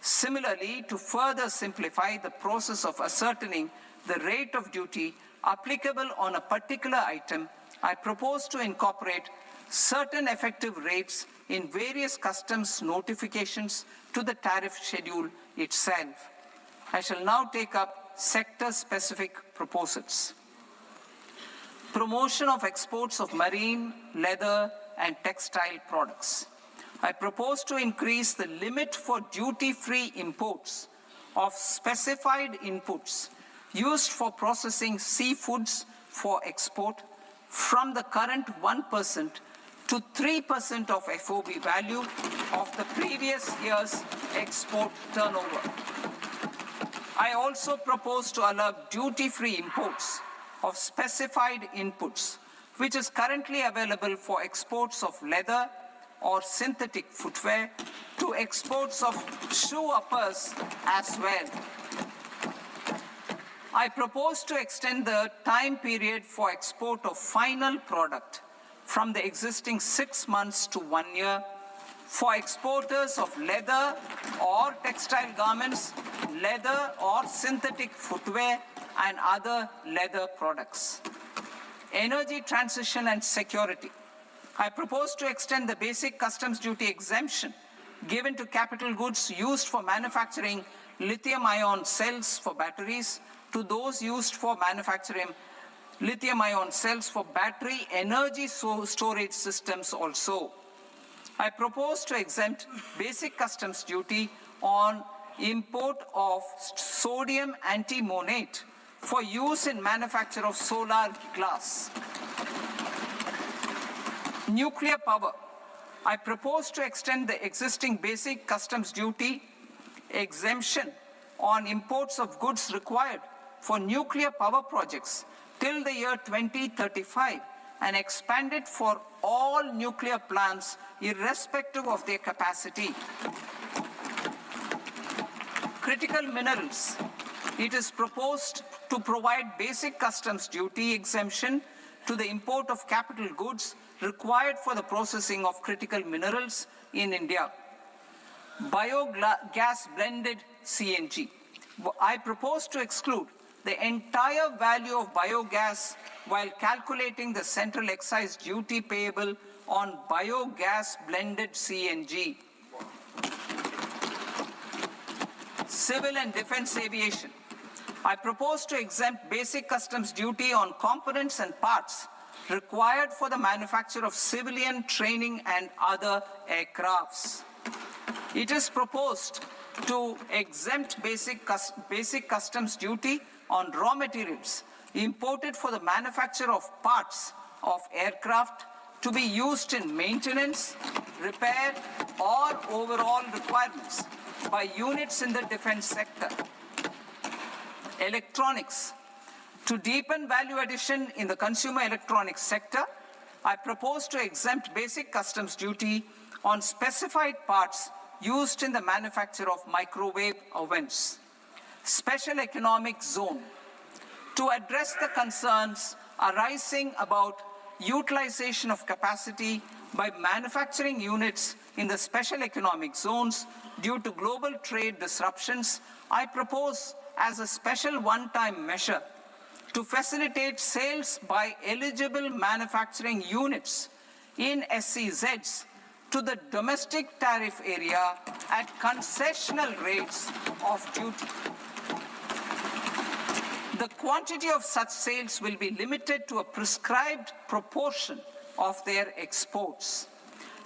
Similarly, to further simplify the process of ascertaining the rate of duty applicable on a particular item, I propose to incorporate certain effective rates in various customs notifications to the tariff schedule itself. I shall now take up sector-specific proposals. Promotion of exports of marine, leather, and textile products. I propose to increase the limit for duty-free imports of specified inputs used for processing seafoods for export from the current 1% to 3% of FOB value of the previous year's export turnover. I also propose to allow duty-free imports of specified inputs, which is currently available for exports of leather or synthetic footwear, to exports of shoe uppers as well. I propose to extend the time period for export of final product from the existing 6 months to 1 year for exporters of leather or textile garments, leather or synthetic footwear, and other leather products. Energy transition and security. I propose to extend the basic customs duty exemption given to capital goods used for manufacturing lithium-ion cells for batteries to those used for manufacturing lithium-ion cells for battery energy storage systems also. I propose to exempt basic customs duty on import of sodium antimonate for use in manufacture of solar glass. Nuclear power. I propose to extend the existing basic customs duty exemption on imports of goods required for nuclear power projects till the year 2035 and expand it for all nuclear plants irrespective of their capacity. critical minerals, it is proposed to provide basic customs duty exemption to the import of capital goods required for the processing of critical minerals in India. Biogas blended CNG. I propose to exclude the entire value of biogas while calculating the central excise duty payable on biogas blended CNG. Civil and defense aviation. I propose to exempt basic customs duty on components and parts required for the manufacture of civilian training and other aircrafts. It is proposed to exempt basic customs duty on raw materials imported for the manufacture of parts of aircraft to be used in maintenance, repair, or overall requirements by units in the defense sector. Electronics. To deepen value addition in the consumer electronics sector, I propose to exempt basic customs duty on specified parts used in the manufacture of microwave ovens. Special economic zone. To address the concerns arising about utilization of capacity by manufacturing units in the special economic zones due to global trade disruptions, I propose as a special one-time measure to facilitate sales by eligible manufacturing units in SEZs to the domestic tariff area at concessional rates of duty. The quantity of such sales will be limited to a prescribed proportion of their exports.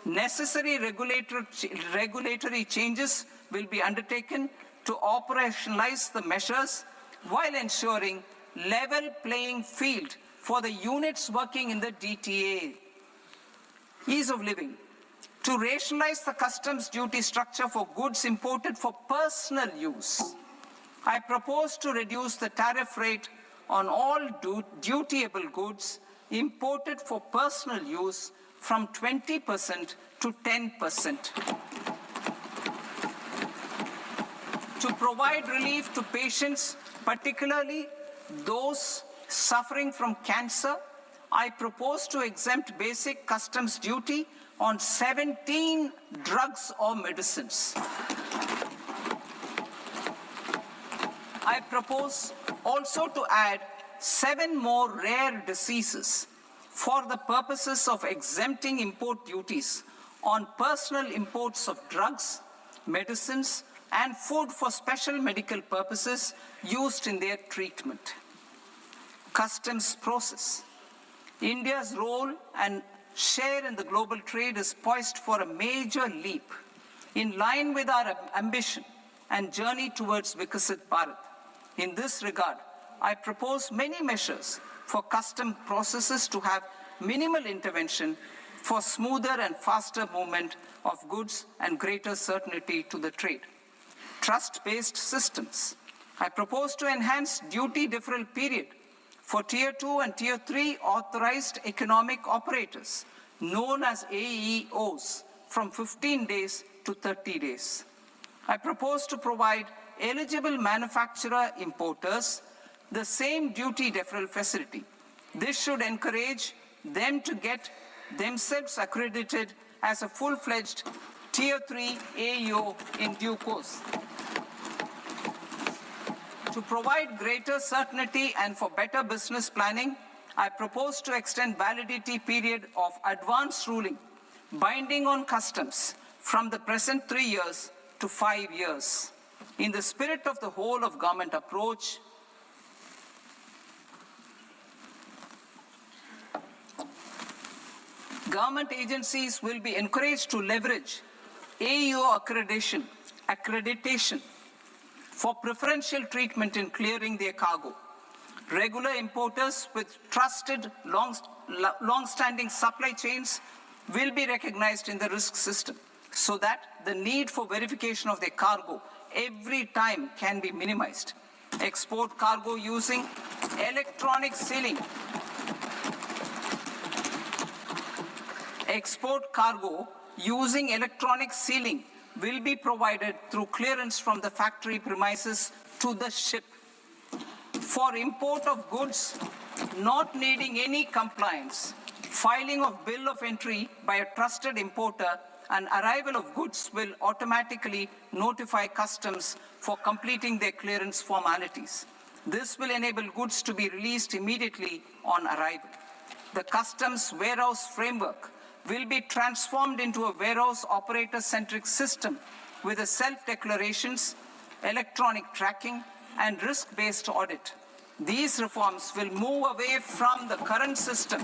Necessary regulatory changes will be undertaken to operationalize the measures while ensuring level playing field for the units working in the DTA. Ease of living. To rationalize the customs duty structure for goods imported for personal use, I propose to reduce the tariff rate on all dutiable goods imported for personal use from 20% to 10%. To provide relief to patients, particularly those suffering from cancer, I propose to exempt basic customs duty on 17 drugs or medicines. I propose also to add 7 more rare diseases for the purposes of exempting import duties on personal imports of drugs, medicines, and food for special medical purposes used in their treatment. Customs process. India's role and share in the global trade is poised for a major leap in line with our ambition and journey towards Viksit Bharat. In this regard, I propose many measures for custom processes to have minimal intervention for smoother and faster movement of goods and greater certainty to the trade. Trust-based systems. I propose to enhance duty deferral period for Tier 2 and Tier 3 authorized economic operators, known as AEOs, from 15 days to 30 days. I propose to provide eligible manufacturer importers the same duty deferral facility. This should encourage them to get themselves accredited as a full-fledged Tier 3 AEO in due course. To provide greater certainty and for better business planning, I propose to extend validity period of advance ruling binding on customs from the present 3 years to 5 years. In the spirit of the whole of government approach, government agencies will be encouraged to leverage AEO accreditation for preferential treatment in clearing their cargo. Regular importers with trusted, long-standing supply chains will be recognized in the risk system so that the need for verification of their cargo every time can be minimized. Export cargo using electronic sealing. Export cargo using electronic sealing will be provided through clearance from the factory premises to the ship. For import of goods not needing any compliance, filing of bill of entry by a trusted importer and arrival of goods will automatically notify customs for completing their clearance formalities. This will enable goods to be released immediately on arrival. The customs warehouse framework will be transformed into a warehouse operator-centric system with a self-declarations, electronic tracking, and risk-based audit. These reforms will move away from the current system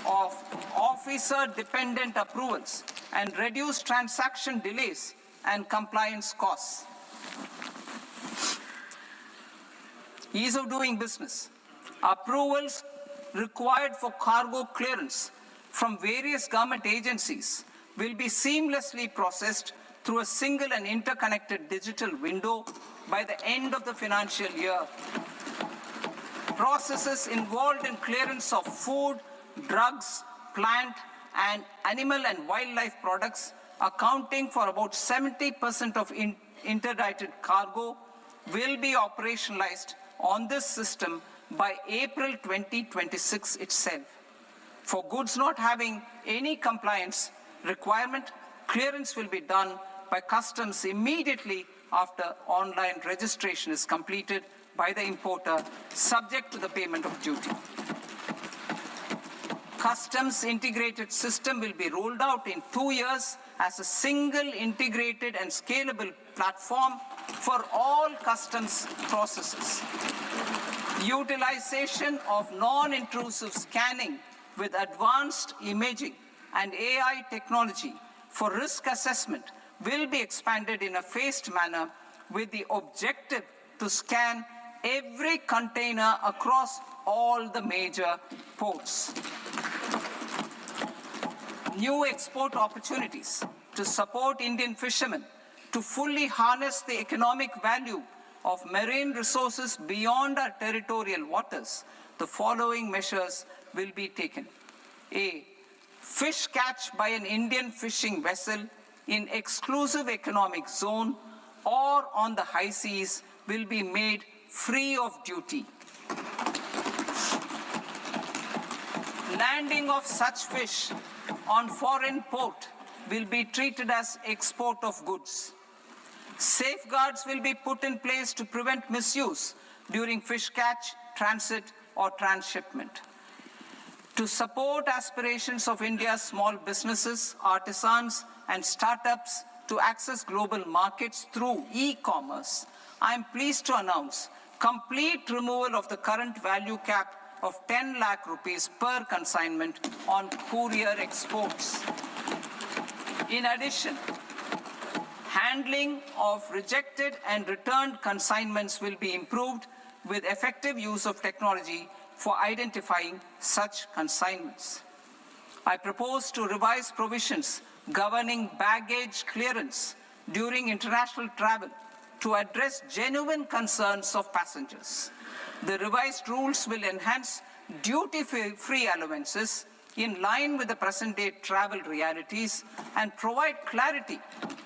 of officer-dependent approvals and reduce transaction delays and compliance costs. Ease of doing business. Approvals required for cargo clearance from various government agencies will be seamlessly processed through a single and interconnected digital window by the end of the financial year. Processes involved in clearance of food, drugs, plant, and animal and wildlife products, accounting for about 70% of interdicted cargo, will be operationalized on this system by April 2026 itself. For goods not having any compliance requirement, clearance will be done by customs immediately after online registration is completed by the importer, subject to the payment of duty. Customs integrated system will be rolled out in 2 years as a single integrated and scalable platform for all customs processes. Utilization of non-intrusive scanning with advanced imaging and AI technology for risk assessment will be expanded in a phased manner with the objective to scan every container across all the major ports. New export opportunities to support Indian fishermen to fully harness the economic value of marine resources beyond our territorial waters. The following measures will be taken. A. Fish catch by an Indian fishing vessel in exclusive economic zone or on the high seas will be made free of duty. Landing of such fish on foreign port will be treated as export of goods. Safeguards will be put in place to prevent misuse during fish catch, transit, or transshipment. To support aspirations of India's small businesses, artisans, and startups to access global markets through e-commerce, I am pleased to announce complete removal of the current value cap of 10 lakh rupees per consignment on courier exports. In addition, handling of rejected and returned consignments will be improved with effective use of technology for identifying such consignments. I propose to revise provisions governing baggage clearance during international travel to address genuine concerns of passengers. The revised rules will enhance duty-free allowances in line with the present-day travel realities and provide clarity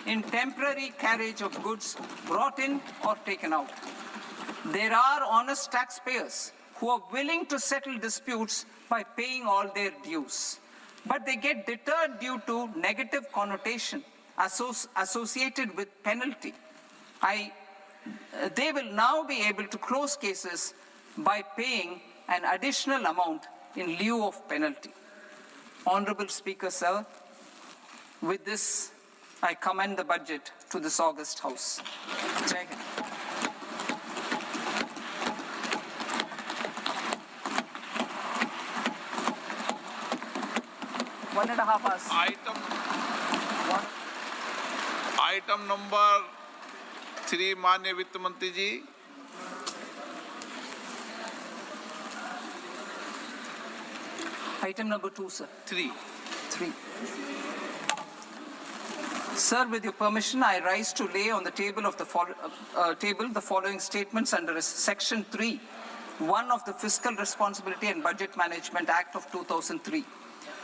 in temporary carriage of goods brought in or taken out. There are honest taxpayers who are willing to settle disputes by paying all their dues, but they get deterred due to negative connotation associated with penalty. They will now be able to close cases by paying an additional amount in lieu of penalty. Honorable Speaker, sir, with this, I commend the budget to this august House. Jai Hind. One and a half hours. Item number 3, माननीय वित्त मंत्री जी. Item number 2, sir. 3. Sir, with your permission, I rise to lay on the table of the following statements under Section 3, 1 of the Fiscal Responsibility and Budget Management Act of 2003.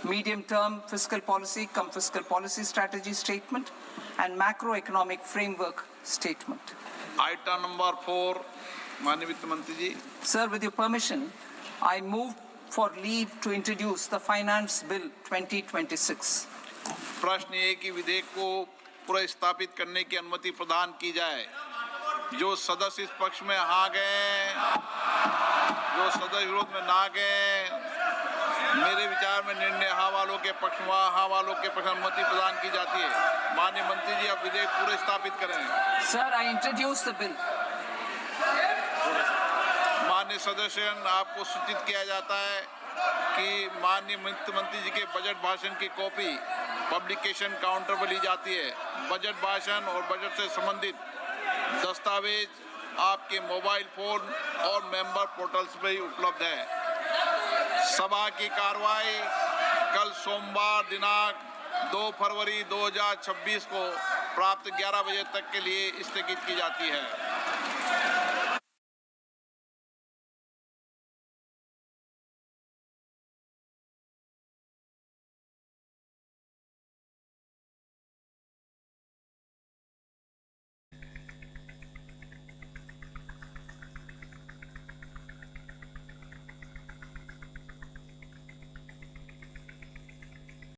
Medium-term fiscal policy cum fiscal policy strategy statement. and macroeconomic framework statement. Item number 4 माननीय वित्त मंत्री जी। Sir, with your permission, I move for leave to introduce the Finance Bill 2026. प्रश्न ये कि विधेयक को पुनर्स्थापित करने की अनुमति प्रदान की जाए। जो सदस्य इस पक्ष में हाँ गए, जो सदस्य विरोध में ना गए, मेरे विचार में निर्णय हाँ वालों के पक्ष में, हाँ वालों के पक्ष में अनुमति प्रदान की जाती है। माननीय मंत्री जी, अब विधेयक पूरे स्थापित करें। Sir, I introduce the bill. माननीय सदस्यगण, आपको सूचित किया जाता है कि माननीय वित्त मंत्री जी के बजट भाषण की कॉपी पब्लिकेशन काउंटर पर ली जाती है। बजट भाषण और बजट से संबंधित दस्तावेज आपके मोबाइल फोन और मेंबर पोर्टल्स पर ही उपलब्ध है। सभा की कार्रवाई कल सोमवार दिनांक 2 फरवरी 2026 को प्राप्त 11 बजे तक के लिए स्थगित की जाती है।